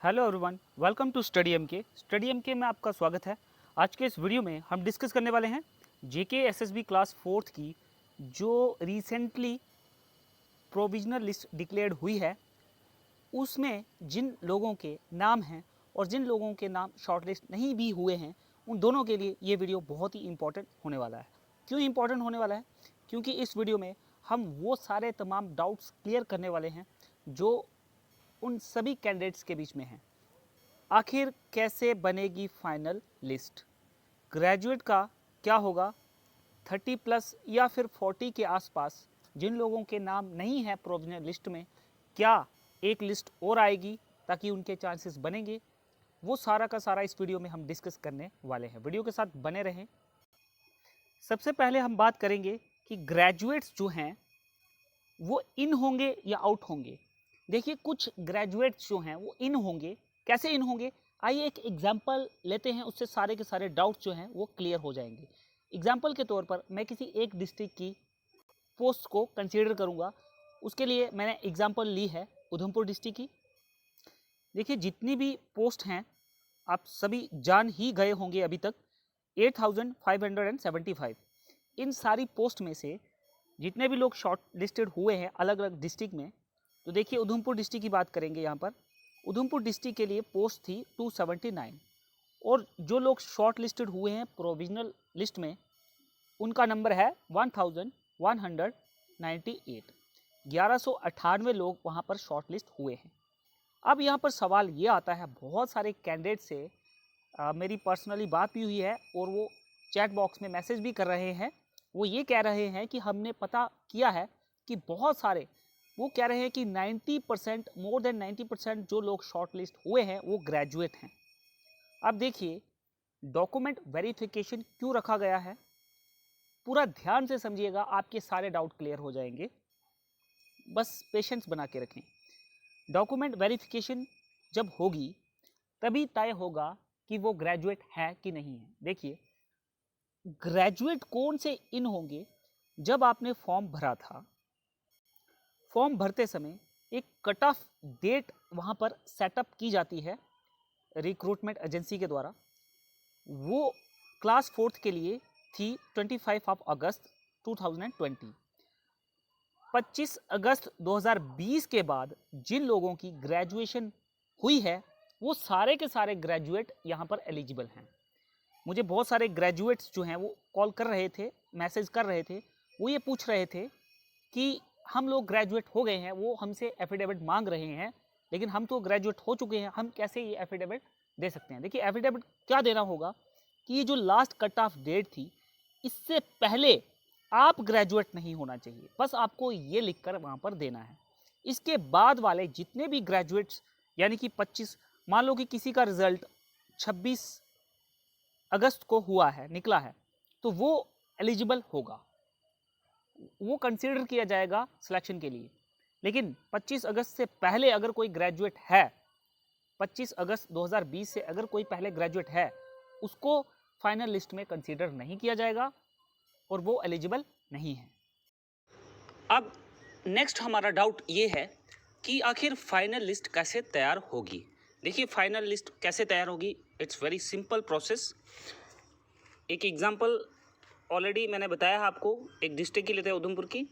Hello everyone, welcome to study M K में आपका स्वागत है। आज के इस वीडियो में हम डिस्कस करने वाले हैं जेके एसएसबी क्लास 4th की जो रिसेंटली प्रोविजनल लिस्ट डिक्लेयर्ड हुई है, उसमें जिन लोगों के नाम हैं और जिन लोगों के नाम शॉर्टलिस्ट नहीं भी हुए हैं, उन दोनों के लिए ये वीडियो बहुत ही इंपॉर्टेंट होने वाला है। क्यों इंपॉर्टेंट होने वाला है? क्योंकि इस वीडियो में हम वो सारे तमाम डाउट्स क्लियर करने वाले हैं जो उन सभी कैंडिडेट्स के बीच में हैं। आखिर कैसे बनेगी फाइनल लिस्ट? ग्रेजुएट का क्या होगा? 30 प्लस या फिर 40 के आसपास जिन लोगों के नाम नहीं है प्रोविजनल लिस्ट में, क्या एक लिस्ट और आएगी ताकि उनके चांसेस बनेंगे? वो सारा का सारा इस वीडियो में हम डिस्कस करने वाले हैं। वीडियो के साथ बने रहें। सबसे पहले हम बात करेंगे कि ग्रेजुएट्स जो हैं वो इन होंगे या आउट होंगे। देखिए, कुछ ग्रेजुएट्स जो हैं वो इन होंगे। कैसे इन होंगे? आइए एक एग्जाम्पल लेते हैं, उससे सारे के सारे डाउट्स जो हैं वो क्लियर हो जाएंगे। एग्जाम्पल के तौर पर मैं किसी एक डिस्ट्रिक्ट की पोस्ट को कंसीडर करूंगा। उसके लिए मैंने एग्जाम्पल ली है उधमपुर डिस्ट्रिक्ट की। देखिए, जितनी भी पोस्ट हैं आप सभी जान ही गए होंगे अभी तक, 8575। इन सारी पोस्ट में से जितने भी लोग शॉर्ट लिस्टेड हुए हैं अलग अलग डिस्ट्रिक्ट में, तो देखिए उधमपुर डिस्ट्रिक्ट की बात करेंगे। यहाँ पर उधमपुर डिस्ट्रिक्ट के लिए पोस्ट थी 279 और जो लोग शॉर्ट लिस्टेड हुए हैं प्रोविजनल लिस्ट में उनका नंबर है 1198। 1198 लोग वहाँ पर शॉर्ट लिस्ट हुए हैं। अब यहाँ पर सवाल ये आता है, बहुत सारे कैंडिडेट से मेरी पर्सनली बात भी हुई है और वो चैट बॉक्स में मैसेज भी कर रहे हैं। वो ये कह रहे हैं कि हमने पता किया है कि बहुत सारे, वो कह रहे हैं कि 90%, मोर देन 90% जो लोग शॉर्ट लिस्ट हुए हैं वो ग्रेजुएट हैं। अब देखिए, डॉक्यूमेंट वेरिफिकेशन क्यों रखा गया है, पूरा ध्यान से समझिएगा, आपके सारे डाउट क्लियर हो जाएंगे। बस पेशेंस बना के रखें। डॉक्यूमेंट वेरिफिकेशन जब होगी तभी तय होगा कि वो ग्रेजुएट है कि नहीं है। देखिए, ग्रेजुएट कौन से इन होंगे? जब आपने फॉर्म भरा था, फॉर्म भरते समय एक कट ऑफ डेट वहाँ पर सेटअप की जाती है रिक्रूटमेंट एजेंसी के द्वारा। वो क्लास 4th के लिए थी 25 अगस्त 2020। 25 अगस्त 2020 के बाद जिन लोगों की ग्रेजुएशन हुई है वो सारे के सारे ग्रेजुएट यहाँ पर एलिजिबल हैं। मुझे बहुत सारे ग्रेजुएट्स जो हैं वो कॉल कर रहे थे, मैसेज कर रहे थे। वो ये पूछ रहे थे कि हम लोग ग्रेजुएट हो गए हैं, वो हमसे एफिडेविट मांग रहे हैं, लेकिन हम तो ग्रेजुएट हो चुके हैं, हम कैसे ये एफिडेविट दे सकते हैं? देखिए, एफिडेविट क्या देना होगा कि ये जो लास्ट कट ऑफ डेट थी, इससे पहले आप ग्रेजुएट नहीं होना चाहिए। बस आपको ये लिखकर वहाँ पर देना है। इसके बाद वाले जितने भी ग्रेजुएट्स, यानी कि 25, मान लो कि किसी का रिजल्ट 26 अगस्त को हुआ है, निकला है, तो वो एलिजिबल होगा, वो कंसीडर किया जाएगा सिलेक्शन के लिए। लेकिन 25 अगस्त से पहले अगर कोई ग्रेजुएट है, 25 अगस्त 2020 से अगर कोई पहले ग्रेजुएट है, उसको फाइनल लिस्ट में कंसीडर नहीं किया जाएगा और वो एलिजिबल नहीं है। अब नेक्स्ट हमारा डाउट ये है कि आखिर फाइनल लिस्ट कैसे तैयार होगी। देखिए, फाइनल लिस्ट कैसे तैयार होगी, इट्स वेरी सिंपल प्रोसेस। एक एग्जांपल ऑलरेडी मैंने बताया है आपको, एक डिस्ट्रिक्ट की लेते हैं उधमपुर की।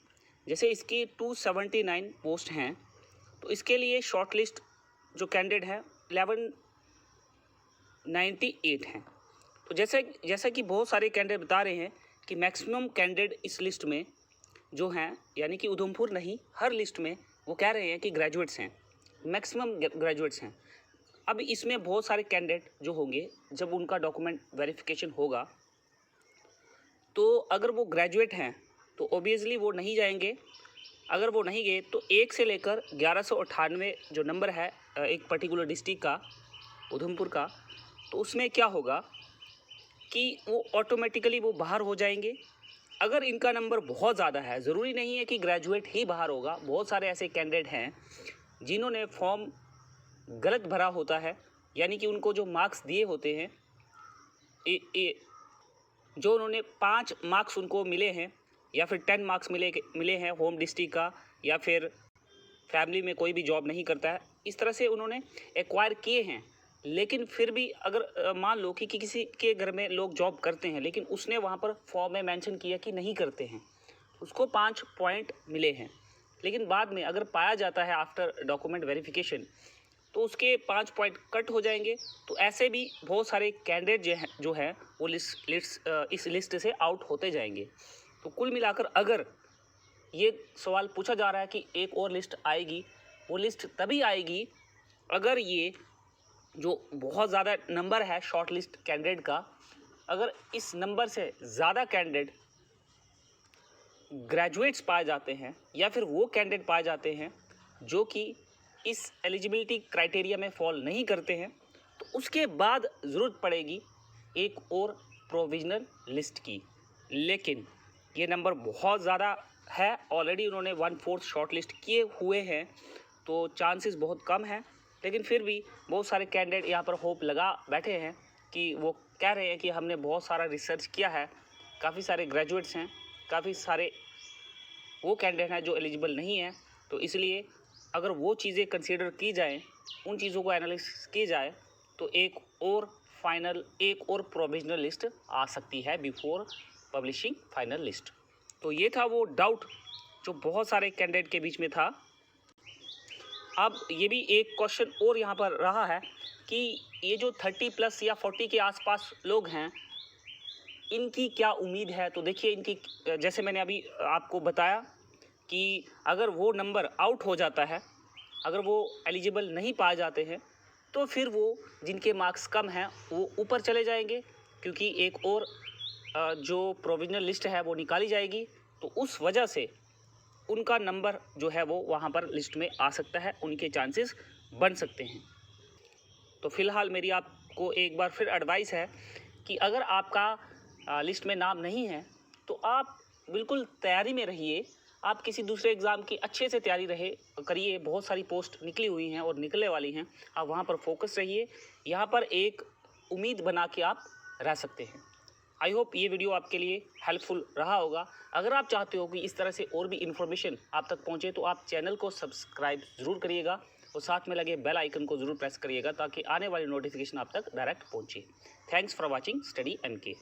जैसे इसकी 279 पोस्ट हैं, तो इसके लिए शॉर्ट लिस्ट जो कैंडिडेट है 1198 हैं। तो जैसा कि बहुत सारे कैंडिडेट बता रहे हैं कि मैक्सिमम कैंडिडेट इस लिस्ट में जो हैं, यानी कि उधमपुर नहीं, हर लिस्ट में वो कह रहे हैं कि ग्रेजुएट्स हैं, मैक्सिमम ग्रेजुएट्स हैं। अब इसमें बहुत सारे कैंडिडेट जो होंगे, जब उनका डॉक्यूमेंट वेरिफिकेशन होगा, तो अगर वो ग्रेजुएट हैं तो ऑब्वियसली वो नहीं जाएंगे। अगर वो नहीं गए तो 1 से लेकर 1198 जो नंबर है एक पर्टिकुलर डिस्ट्रिक्ट का, उधमपुर का, तो उसमें क्या होगा कि वो ऑटोमेटिकली वो बाहर हो जाएंगे। अगर इनका नंबर बहुत ज़्यादा है, ज़रूरी नहीं है कि ग्रेजुएट ही बाहर होगा, बहुत सारे ऐसे कैंडिडेट हैं जिन्होंने फॉर्म गलत भरा होता है, यानी कि उनको जो मार्क्स दिए होते हैं, जो उन्होंने 5 मार्क्स उनको मिले हैं या फिर 10 मार्क्स मिले हैं होम डिस्ट्रिक्ट का या फिर फैमिली में कोई भी जॉब नहीं करता है, इस तरह से उन्होंने एक्वायर किए हैं। लेकिन फिर भी अगर मान लो कि किसी के घर में लोग जॉब करते हैं, लेकिन उसने वहाँ पर फॉर्म में मेंशन किया कि नहीं करते हैं, उसको 5 पॉइंट मिले हैं। लेकिन बाद में अगर पाया जाता है आफ्टर डॉक्यूमेंट वेरिफिकेशन तो उसके 5 पॉइंट कट हो जाएंगे। तो ऐसे भी बहुत सारे कैंडिडेट जो है वो इस लिस्ट से आउट होते जाएंगे। तो कुल मिलाकर अगर ये सवाल पूछा जा रहा है कि एक और लिस्ट आएगी, वो लिस्ट तभी आएगी अगर ये जो बहुत ज़्यादा नंबर है शॉर्ट लिस्ट कैंडिडेट का, अगर इस नंबर से ज़्यादा कैंडिडेट ग्रेजुएट्स पाए जाते हैं या फिर वो कैंडिडेट पाए जाते हैं जो कि इस एलिजिबिलिटी क्राइटेरिया में फॉल नहीं करते हैं, तो उसके बाद ज़रूरत पड़ेगी एक और प्रोविजनल लिस्ट की। लेकिन ये नंबर बहुत ज़्यादा है, ऑलरेडी उन्होंने 1/4 शॉर्ट लिस्ट किए हुए हैं, तो चांसेस बहुत कम हैं। लेकिन फिर भी बहुत सारे कैंडिडेट यहाँ पर होप लगा बैठे हैं कि वो कह रहे हैं कि हमने बहुत सारा रिसर्च किया है, काफ़ी सारे ग्रेजुएट्स हैं, काफ़ी सारे वो कैंडिडेट हैं जो एलिजिबल नहीं हैं, तो इसलिए अगर वो चीज़ें कंसीडर की जाएँ, उन चीज़ों को एनालिसिस की जाए, तो एक और प्रोविजनल लिस्ट आ सकती है बिफोर पब्लिशिंग फाइनल लिस्ट। तो ये था वो डाउट जो बहुत सारे कैंडिडेट के बीच में था। अब ये भी एक क्वेश्चन और यहाँ पर रहा है कि ये जो 30+ या 40 के आसपास लोग हैं, इनकी क्या उम्मीद है। तो देखिए, इनकी जैसे मैंने अभी आपको बताया कि अगर वो नंबर आउट हो जाता है, अगर वो एलिजिबल नहीं पाए जाते हैं, तो फिर वो जिनके मार्क्स कम हैं वो ऊपर चले जाएंगे, क्योंकि एक और जो प्रोविजनल लिस्ट है वो निकाली जाएगी। तो उस वजह से उनका नंबर जो है वो वहाँ पर लिस्ट में आ सकता है, उनके चांसेस बन सकते हैं। तो फिलहाल मेरी आपको एक बार फिर एडवाइस है कि अगर आपका लिस्ट में नाम नहीं है तो आप बिल्कुल तैयारी में रहिए। आप किसी दूसरे एग्ज़ाम की अच्छे से तैयारी करिए। बहुत सारी पोस्ट निकली हुई हैं और निकलने वाली हैं, आप वहाँ पर फोकस रहिए। यहाँ पर एक उम्मीद बना के आप रह सकते हैं। आई होप ये वीडियो आपके लिए हेल्पफुल रहा होगा। अगर आप चाहते हो कि इस तरह से और भी इन्फॉर्मेशन आप तक पहुँचे, तो आप चैनल को सब्सक्राइब ज़रूर करिएगा और साथ में लगे बेल आइकन को ज़रूर प्रेस करिएगा, ताकि आने वाली नोटिफिकेशन आप तक डायरेक्ट पहुँचे। Thanks for watching study NK।